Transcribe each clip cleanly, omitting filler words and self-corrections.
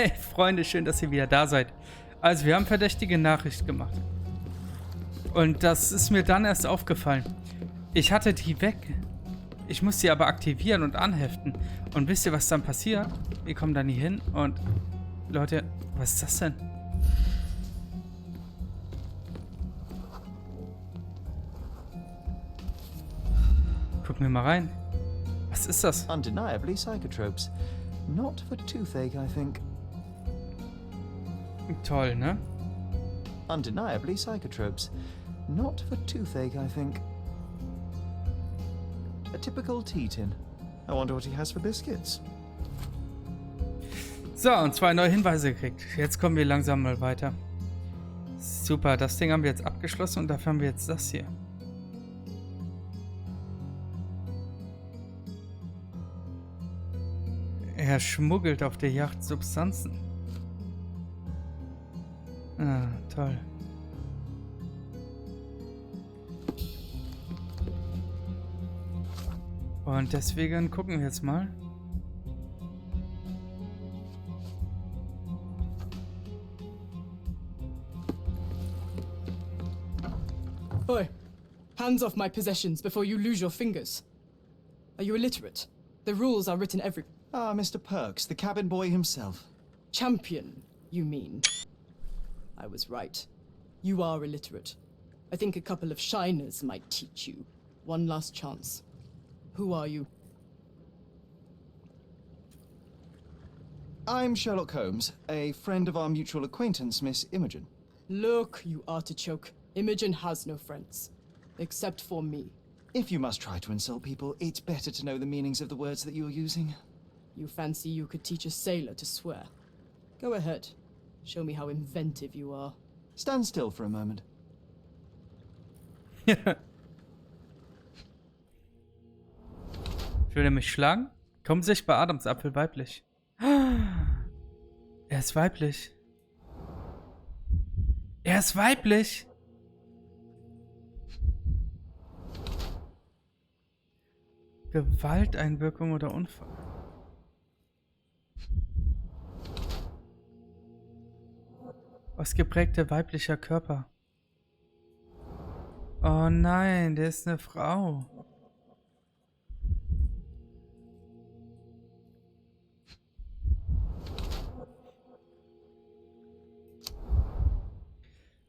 Hey Freunde, schön, dass ihr wieder da seid. Also wir haben verdächtige Nachricht gemacht. Und das ist mir dann erst aufgefallen. Ich hatte die weg. Ich muss sie aber aktivieren und anheften. Und wisst ihr, was dann passiert? Wir kommen da nie hin und... Leute, was ist das denn? Gucken wir mal rein. Was ist das? Undeniably psychotropes. Not for toothache, I think. Toll, ne? Undeniably psychotropes. Not for toothache, I think. A typical tea tin. I wonder what he has for biscuits. So, und 2 neue Hinweise gekriegt. Jetzt kommen wir langsam mal weiter. Super, das Ding haben wir jetzt abgeschlossen und dafür haben wir jetzt das hier. Er schmuggelt auf der Yacht Substanzen. Ah, toll. Und deswegen gucken wir jetzt mal. Oi, hands off my possessions before you lose your fingers. Are you illiterate? The rules are written every... Ah, Mr. Perks, the cabin boy himself. Champion, you mean? I was right. You are illiterate. I think a couple of shiners might teach you. One last chance. Who are you? I'm Sherlock Holmes, a friend of our mutual acquaintance, Miss Imogen. Look, you artichoke. Imogen has no friends. Except for me. If you must try to insult people, it's better to know the meanings of the words that you're using. You fancy you could teach a sailor to swear? Go ahead. Show me how inventive you are. Stand still for a moment. Will er mich schlagen? Kommt sich bei Adamsapfel weiblich. Er ist weiblich. Er ist weiblich. Gewalteinwirkung oder Unfall. Ausgeprägter weiblicher Körper. Oh nein, der ist eine Frau.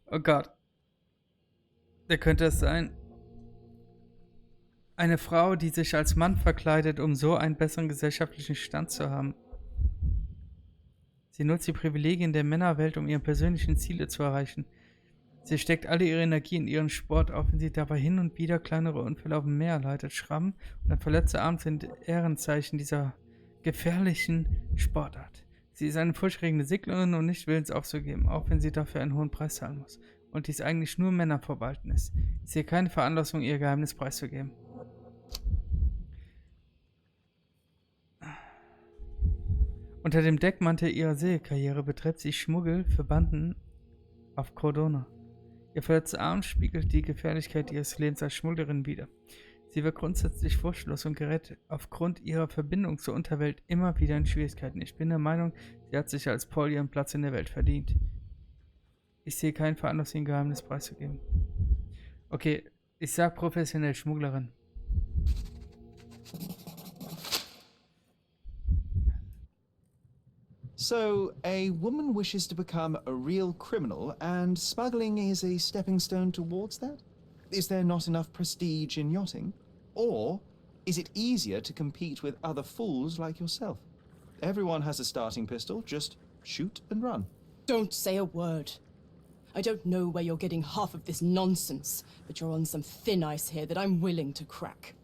Oh Gott. Wer könnte es sein? Eine Frau, die sich als Mann verkleidet, um so einen besseren gesellschaftlichen Stand zu haben. Sie nutzt die Privilegien der Männerwelt, um ihre persönlichen Ziele zu erreichen. Sie steckt alle ihre Energie in ihren Sport, auch wenn sie dabei hin und wieder kleinere Unfälle auf dem Meer leitet. Schrammen und ein verletzter Arm sind Ehrenzeichen dieser gefährlichen Sportart. Sie ist eine furchterregende Seglerin und nicht willens aufzugeben, auch wenn sie dafür einen hohen Preis zahlen muss. Und dies eigentlich nur Männern vorbehalten ist. Ich sehe keine Veranlassung, ihr Geheimnis preiszugeben. Unter dem Deckmantel ihrer Segelkarriere betreibt sie Schmuggel für Banden auf Cordona. Ihr verletzter Arm spiegelt die Gefährlichkeit ihres Lebens als Schmugglerin wider. Sie wird grundsätzlich furchtlos und gerät aufgrund ihrer Verbindung zur Unterwelt immer wieder in Schwierigkeiten. Ich bin der Meinung, sie hat sich als Paul ihren Platz in der Welt verdient. Ich sehe keinen Veranlassung, ihr Geheimnis preiszugeben. Okay, ich sag professionell Schmugglerin. So, a woman wishes to become a real criminal, and smuggling is a stepping stone towards that? Is there not enough prestige in yachting? Or is it easier to compete with other fools like yourself? Everyone has a starting pistol, just shoot and run. Don't say a word. I don't know where you're getting half of this nonsense, but you're on some thin ice here that I'm willing to crack.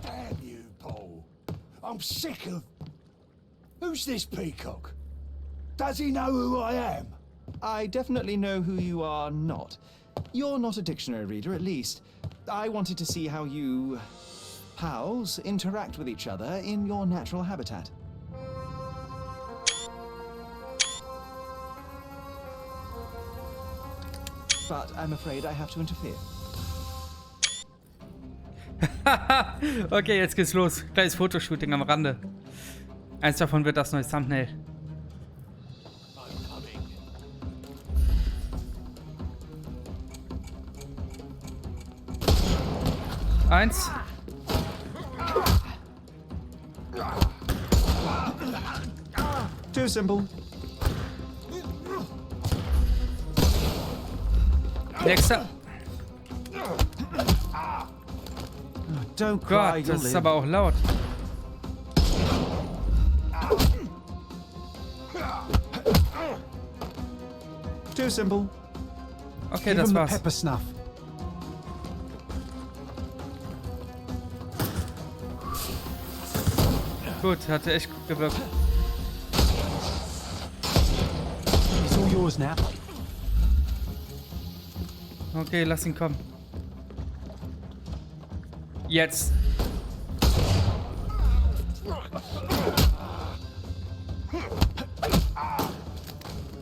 Damn you, Paul. I'm sick of... Who's this peacock? Does he know who I am? I definitely know who you are not. You're not a dictionary reader, at least. I wanted to see how you... pals interact with each other in your natural habitat. But I'm afraid I have to interfere. Okay, jetzt geht's los. Kleines Fotoshooting am Rande. Eins davon wird das neue Thumbnail. Eins. Too simple. Nächster. Don't cry, Gott, you'll das ist live. aber auch laut. Too simple. Okay, Give das him the war's. pepper snuff. Gut, hatte echt gut gewirkt. It's all yours now. Okay, lass ihn kommen. Jetzt.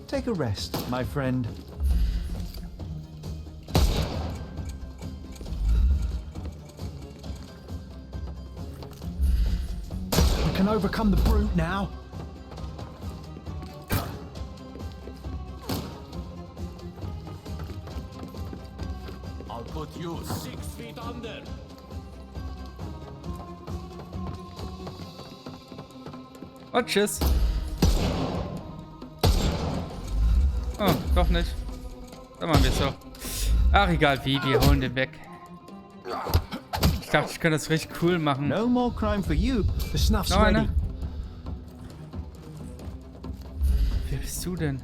Take a rest, my friend. We can overcome the brute now. I'll put you 6 feet under. Und tschüss. Oh, doch nicht. Dann machen wir es so. Ach, egal wie, wir holen den weg. Ich dachte, ich könnte das richtig cool machen. No more crime for you. The snuff's Noch ready. einer? Wer bist du denn?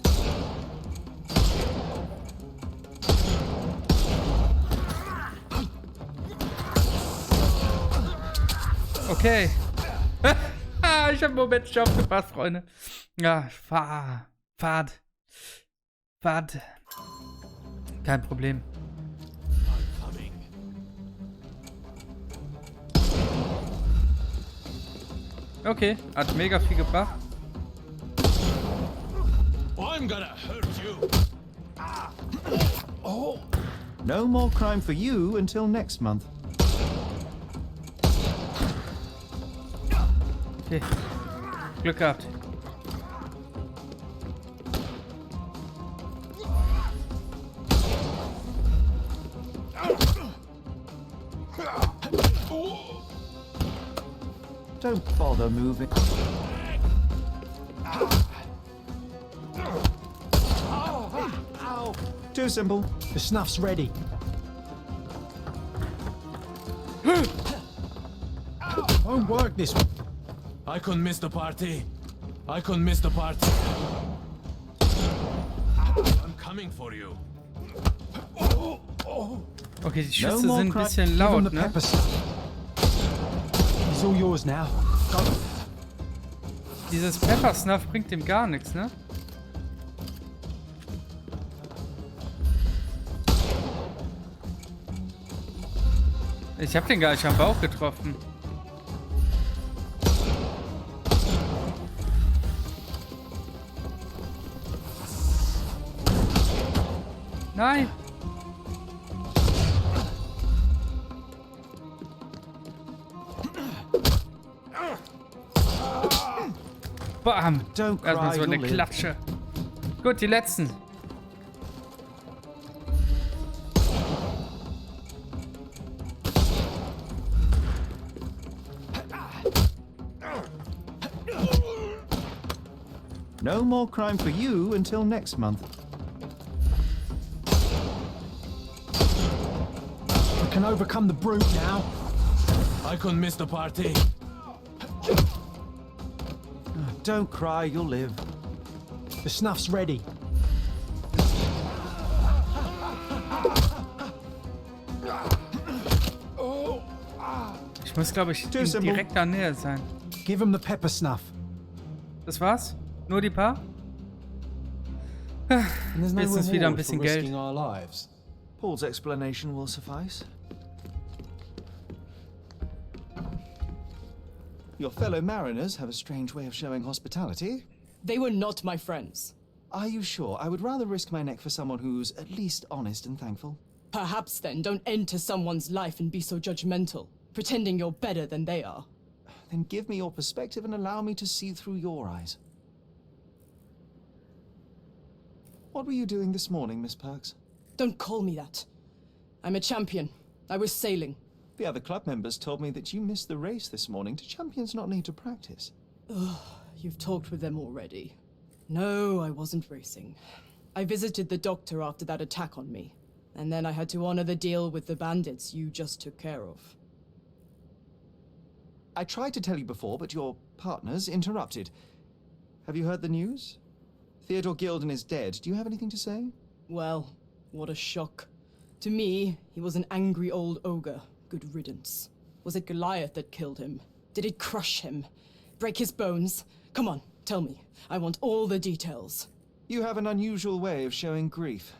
Okay. Ich habe einen Moment nicht aufgepasst, Freunde. Ja, Fahrt. Kein Problem. Okay, hat mega viel gebracht. I'm gonna hurt you. No more crime for you until next month. Okay. Glück gehabt. Don't bother moving. Too simple. The snuff's ready. Won't work this one. I couldn't miss the party. I couldn't miss the party. I'm coming for you. Okay, die No Schüsse more sind ein cry- bisschen Give him laut, the ne? pepper snuff. It's all yours now. Go. Dieses Pepper Snuff bringt dem gar nichts, ne? Ich hab den gar nicht am Bauch getroffen. Nein! Bam! Don't cry, Erstmal so eine you'll live. Klatsche. Gut, die letzten. No more crime for you until next month. We can overcome the brute now. I couldn't miss the party. Don't cry, you'll live. The snuff's ready. Ich muss, glaube ich, in Tschüss, Simbo. direkter Nähe sein. Give him the pepper snuff. Das war's? Nur die paar? And there's no Jetzt ist wieder ein reward bisschen for risking Geld. our lives. Paul's explanation will suffice. Your fellow mariners have a strange way of showing hospitality. They were not my friends. Are you sure? I would rather risk my neck for someone who's at least honest and thankful. Perhaps then don't enter someone's life and be so judgmental, pretending you're better than they are. Then give me your perspective and allow me to see through your eyes. What were you doing this morning, Miss Perks? Don't call me that. I'm a champion. I was sailing. The other club members told me that you missed the race this morning. Do champions not need to practice? Ugh, you've talked with them already. No, I wasn't racing. I visited the doctor after that attack on me, and then I had to honor the deal with the bandits you just took care of. I tried to tell you before, but your partners interrupted. Have you heard the news? Theodore Gilden is dead. Do you have anything to say? Well, what a shock. To me, he was an angry old ogre. Good riddance. Was it Goliath that killed him? Did it crush him? Break his bones? Come on, tell me. I want all the details. You have an unusual way of showing grief.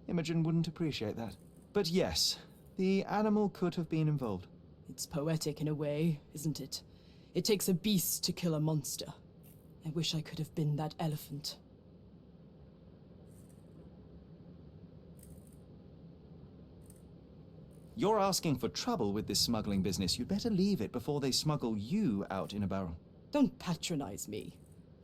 Imogen wouldn't appreciate that. But yes, the animal could have been involved. It's poetic in a way, isn't it? It takes a beast to kill a monster. I wish I could have been that elephant. You're asking for trouble with this smuggling business. You'd better leave it before they smuggle you out in a barrel. Don't patronize me.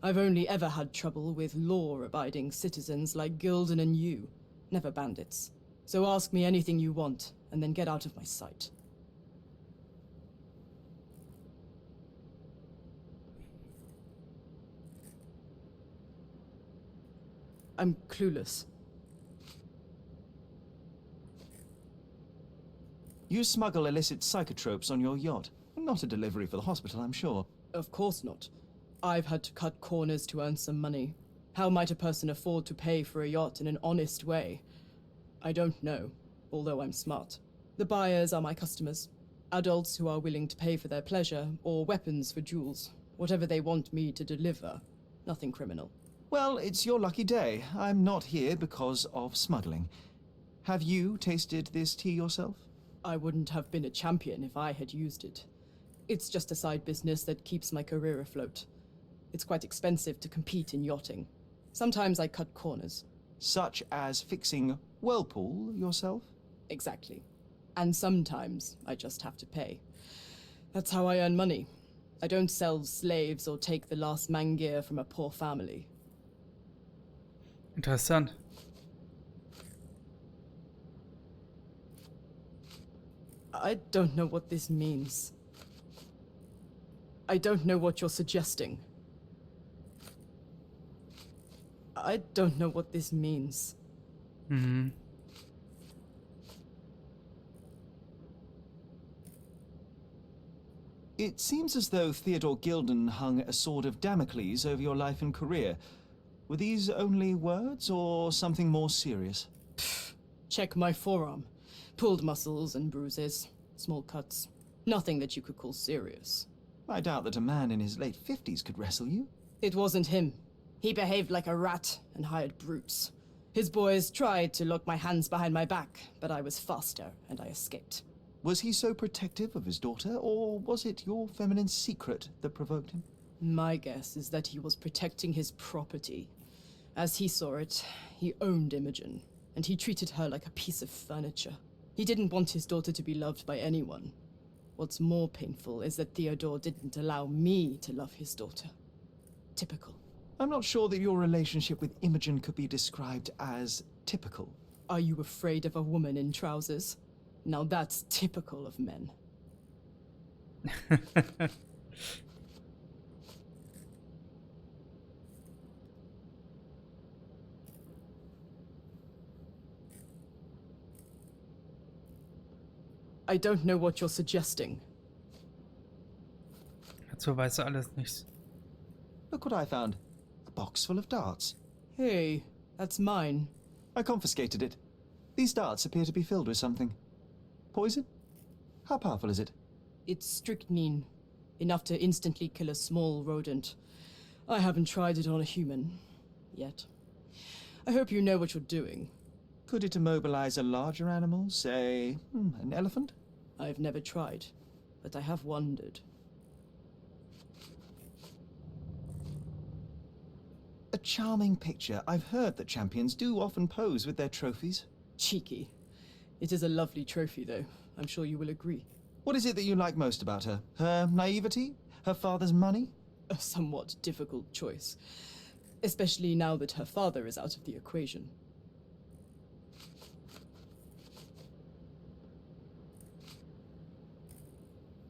I've only ever had trouble with law-abiding citizens like Gilden and you, never bandits. So ask me anything you want, and then get out of my sight. I'm clueless. You smuggle illicit psychotropes on your yacht. Not a delivery for the hospital, I'm sure. Of course not. I've had to cut corners to earn some money. How might a person afford to pay for a yacht in an honest way? I don't know, although I'm smart. The buyers are my customers. Adults who are willing to pay for their pleasure, or weapons for jewels. Whatever they want me to deliver. Nothing criminal. Well, it's your lucky day. I'm not here because of smuggling. Have you tasted this tea yourself? I wouldn't have been a champion if I had used it. It's just a side business that keeps my career afloat. It's quite expensive to compete in yachting. Sometimes I cut corners. Such as fixing Whirlpool yourself? Exactly. And sometimes I just have to pay. That's how I earn money. I don't sell slaves or take the last mangear from a poor family. Interessant. I don't know what this means. I don't know what you're suggesting. I don't know what this means. Mhm. It seems as though Theodore Gilden hung a sword of Damocles over your life and career. Were these only words or something more serious? Check my forearm. Pulled muscles and bruises. Small cuts. Nothing that you could call serious. I doubt that a man in his late 50s could wrestle you. It wasn't him. He behaved like a rat and hired brutes. His boys tried to lock my hands behind my back, but I was faster and I escaped. Was he so protective of his daughter, or was it your feminine secret that provoked him? My guess is that he was protecting his property. As he saw it, he owned Imogen, and he treated her like a piece of furniture. He didn't want his daughter to be loved by anyone. What's more painful is that Theodore didn't allow me to love his daughter. Typical. I'm not sure that your relationship with Imogen could be described as typical. Are you afraid of a woman in trousers? Now that's typical of men. I don't know what you're suggesting. Dazu weiß er alles nichts. Look what I found. A box full of darts. Hey, that's mine. I confiscated it. These darts appear to be filled with something. Poison? How powerful is it? It's strychnine. Enough to instantly kill a small rodent. I haven't tried it on a human. Yet. I hope you know what you're doing. Could it immobilize a larger animal, say, an elephant? I've never tried, but I have wondered. A charming picture. I've heard that champions do often pose with their trophies. Cheeky. It is a lovely trophy, though. I'm sure you will agree. What is it that you like most about her? Her naivety? Her father's money? A somewhat difficult choice. Especially now that her father is out of the equation.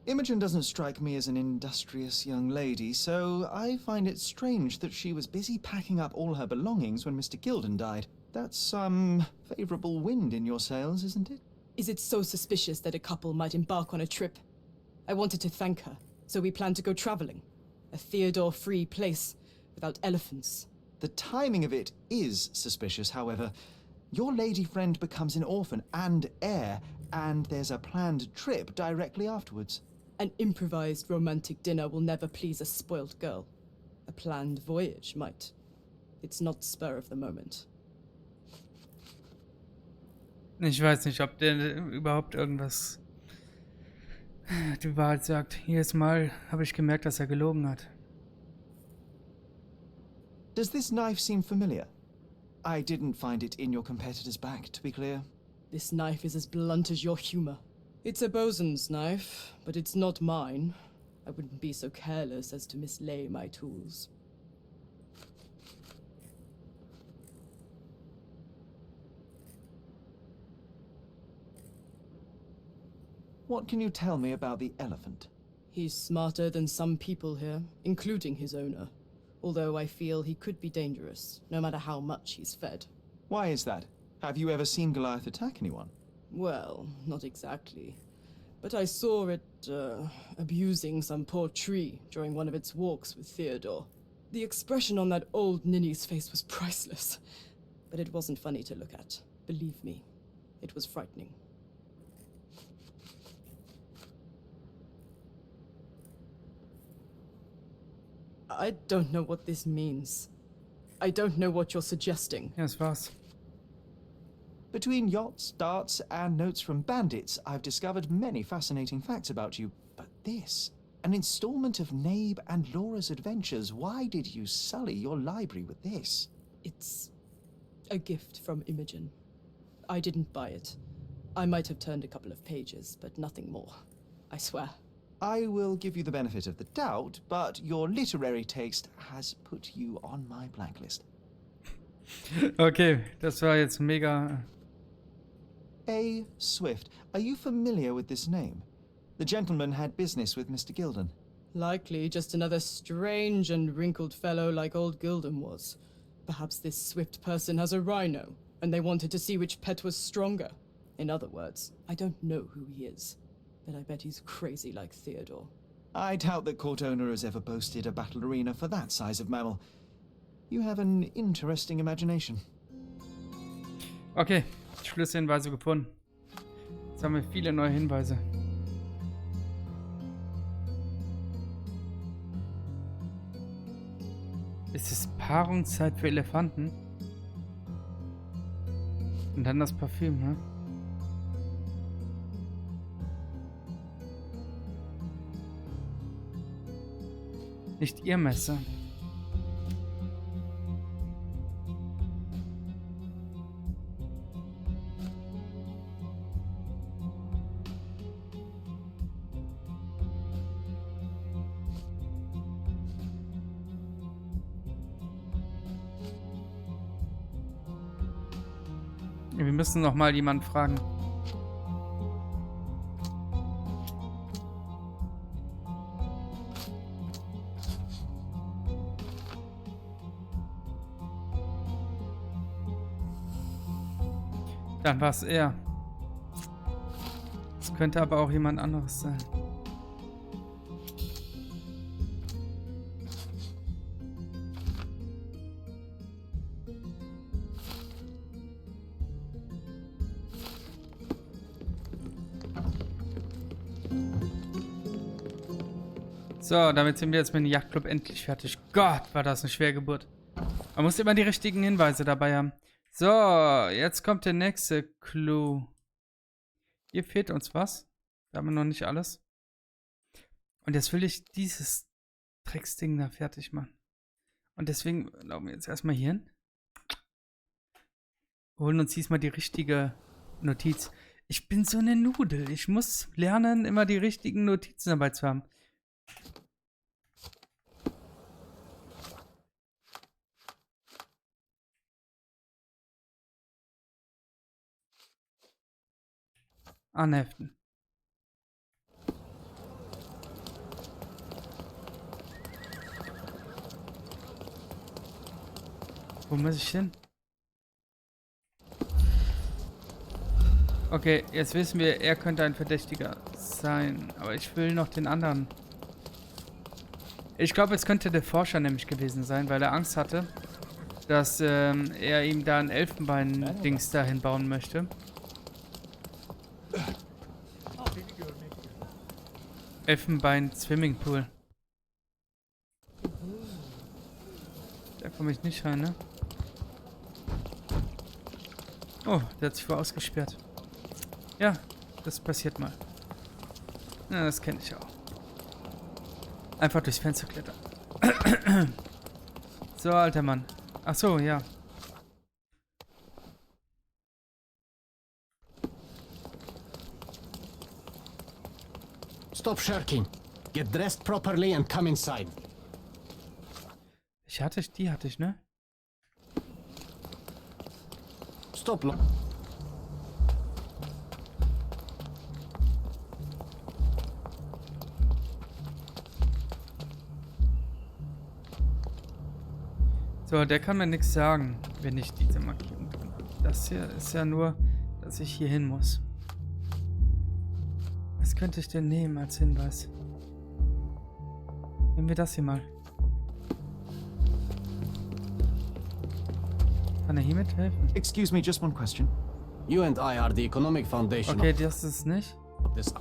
Imogen doesn't strike me as an industrious young lady, so I find it strange that she was busy packing up all her belongings when Mr. Gilden died. That's some favorable wind in your sails, isn't it? Is it so suspicious that a couple might embark on a trip? I wanted to thank her, so we planned to go traveling. A Theodore-free place, without elephants. The timing of it is suspicious, however. Your lady friend becomes an orphan and heir, and there's a planned trip directly afterwards. An improvised romantic dinner will never please a spoilt girl. A planned voyage might. It's not spur of the moment. Ich weiß nicht, ob der überhaupt irgendwas die Wahrheit sagt. Jedes Mal habe ich gemerkt, dass er gelogen hat. Does this knife seem familiar? I didn't find it in your competitor's back, to be clear. This knife is as blunt as your humor. It's a bosun's knife, but it's not mine. I wouldn't be so careless as to mislay my tools. What can you tell me about the elephant? He's smarter than some people here, including his owner. Although I feel he could be dangerous, no matter how much he's fed. Why is that? Have you ever seen Goliath attack anyone? Well, not exactly. But I saw it, abusing some poor tree during one of its walks with Theodore. The expression on that old ninny's face was priceless. But it wasn't funny to look at. Believe me, it was frightening. I don't know what this means. I don't know what you're suggesting. Ja, das war's. Between yachts, darts, and notes from bandits, I've discovered many fascinating facts about you. But this, an installment of Nabe and Laura's adventures. Why did you sully your library with this? It's a gift from Imogen. I didn't buy it. I might have turned a couple of pages, but nothing more. I swear. I will give you the benefit of the doubt, but your literary taste has put you on my blacklist. Okay, das war jetzt mega. A. Swift. Are you familiar with this name? The gentleman had business with Mr. Gilden. Likely just another strange and wrinkled fellow like old Gilden was. Perhaps this Swift person has a rhino, and they wanted to see which pet was stronger. In other words, I don't know who he is, but I bet he's crazy like Theodore. I doubt that court owner has ever boasted a battle arena for that size of mammal. You have an interesting imagination. Okay, Schlüsselhinweise gefunden. Jetzt haben wir viele neue Hinweise. Es ist Paarungszeit für Elefanten. Und dann das Parfüm, ne? Nicht ihr Messer. Wir müssen noch mal jemanden fragen. Dann war es er. Es könnte aber auch jemand anderes sein. So, damit sind wir jetzt mit dem Yachtclub endlich fertig. Gott, war das eine Schwergeburt. Man muss immer die richtigen Hinweise dabei haben. So, jetzt kommt der nächste Clou. Hier fehlt uns was. Da haben wir noch nicht alles. Und jetzt will ich dieses Drecksding da fertig machen. Und deswegen laufen wir jetzt erstmal hier hin. Holen uns diesmal die richtige Notiz. Ich bin so eine Nudel. Ich muss lernen, immer die richtigen Notizen dabei zu haben. Anheften. Wo muss ich hin? Okay, jetzt wissen wir, er könnte ein Verdächtiger sein. Aber ich will noch den anderen. Ich glaube, es könnte der Forscher nämlich gewesen sein, weil er Angst hatte, dass er ihm da ein Elfenbein-Dings dahin bauen möchte. Elfenbein-Swimmingpool. Da komme ich nicht rein, ne? Oh, der hat sich wohl ausgesperrt. Ja, das passiert mal. Ja, das kenne ich auch. Einfach durchs Fenster klettern. So, alter Mann. Ach so, ja. Stop shirking. Get dressed properly and come inside. Die hatte ich, ne? Stop. So, der kann mir nichts sagen, wenn ich diese Markierung drin habe. Das hier ist ja nur, dass ich hier hin muss. Was könnte ich denn nehmen als Hinweis? Nehmen wir das hier mal. Kann er hiermit helfen? Excuse me, just one question. You and I are the economic foundation Okay, das ist nicht. of this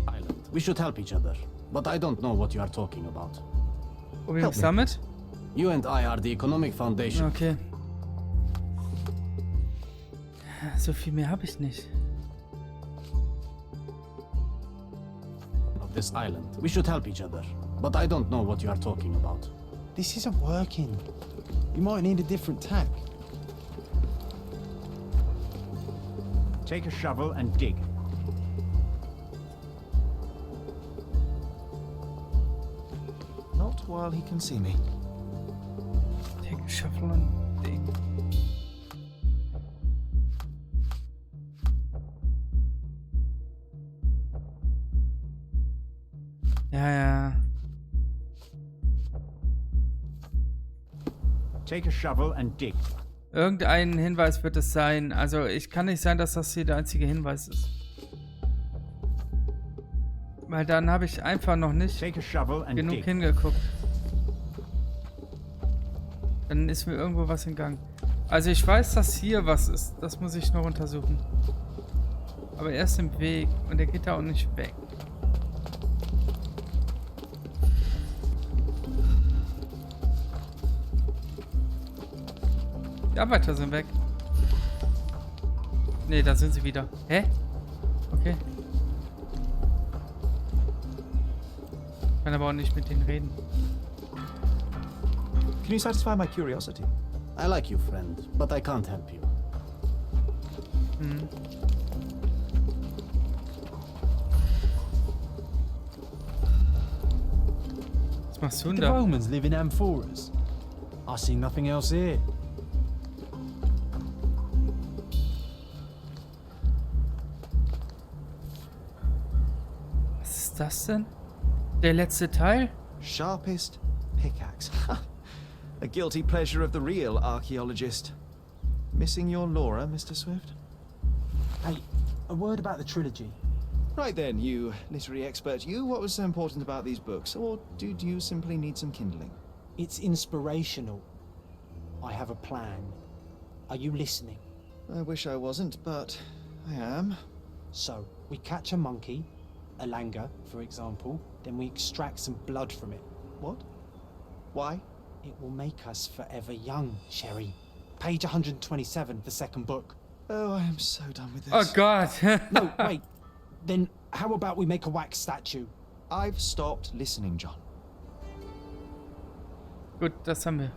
island. We should help each other, but I don't know what you are talking about. Probieren wir es damit? You and I are the economic foundation Okay. So viel mehr habe ich nicht. of this island. We should help each other, but I don't know what you are talking about. This isn't working. You might need a different tack. Take a shovel and dig. Not while he can see me. Take a shovel and dig. Ja. Take a shovel and dig. Irgendein Hinweis wird es sein. Also, ich kann nicht sein, dass das hier der einzige Hinweis ist. Weil dann habe ich einfach noch nicht Take a shovel and genug dig. hingeguckt. Dann ist mir irgendwo was entgangen. Also ich weiß, dass hier was ist. Das muss ich noch untersuchen. Aber er ist im Weg und er geht da auch nicht weg. Die Arbeiter sind weg. Ne, da sind sie wieder. Hä? Okay. Ich kann aber auch nicht mit denen reden. Can you satisfy my curiosity? I like you, friend, but I can't help you. Hm. Was machst du denn The da? Romans live in amphoras. I see nothing else here. Was ist das denn? Der letzte Teil? Sharpest pickaxe. A guilty pleasure of the real archaeologist. Missing your Laura, Mr. Swift? Hey, a word about the trilogy. Right then, you literary expert, you, what was so important about these books? Or did you simply need some kindling? It's inspirational. I have a plan. Are you listening? I wish I wasn't, but I am. So, we catch a monkey, a langur, for example, then we extract some blood from it. What? Why? It will make us forever young, Sherry. Page 127, the second book. Oh, I am so done with this. Oh Gott. No, wait. Then how about we make a wax statue? I've stopped listening, John. Gut, das haben wir.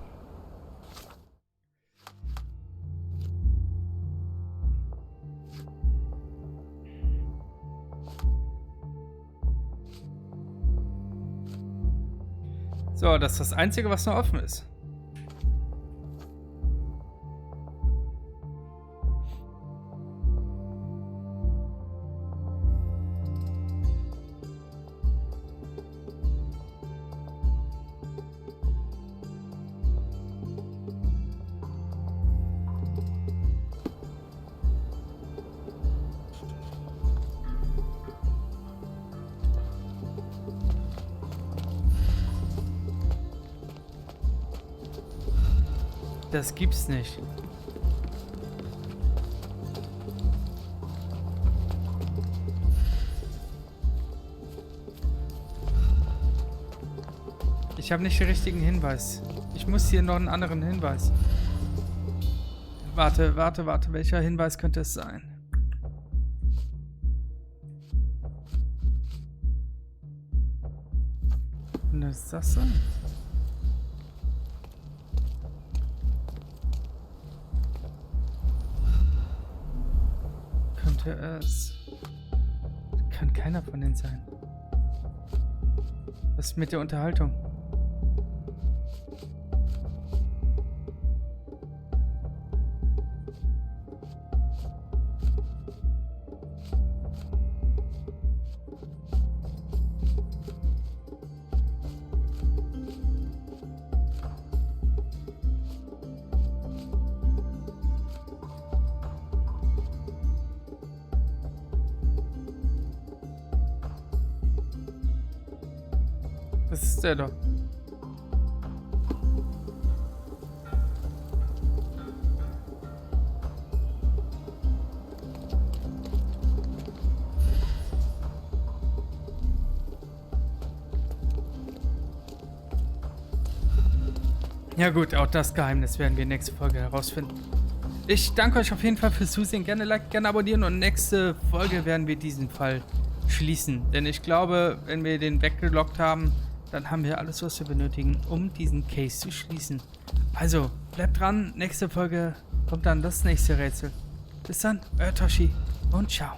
So, das ist das Einzige, was noch offen ist. Das gibt's nicht. Ich habe nicht den richtigen Hinweis. Ich muss hier noch einen anderen Hinweis. Warte. Welcher Hinweis könnte es sein? Könnte es das sein? Könnte es... Kann keiner von denen sein. Was ist mit der Unterhaltung? Das ist der doch. Ja gut, auch das Geheimnis werden wir nächste Folge herausfinden. Ich danke euch auf jeden Fall fürs Zusehen. Gerne liken, gerne abonnieren und nächste Folge werden wir diesen Fall schließen. Denn ich glaube, wenn wir den weggelockt haben, dann haben wir alles, was wir benötigen, um diesen Case zu schließen. Also, bleibt dran. Nächste Folge kommt dann das nächste Rätsel. Bis dann, euer Toshi und ciao.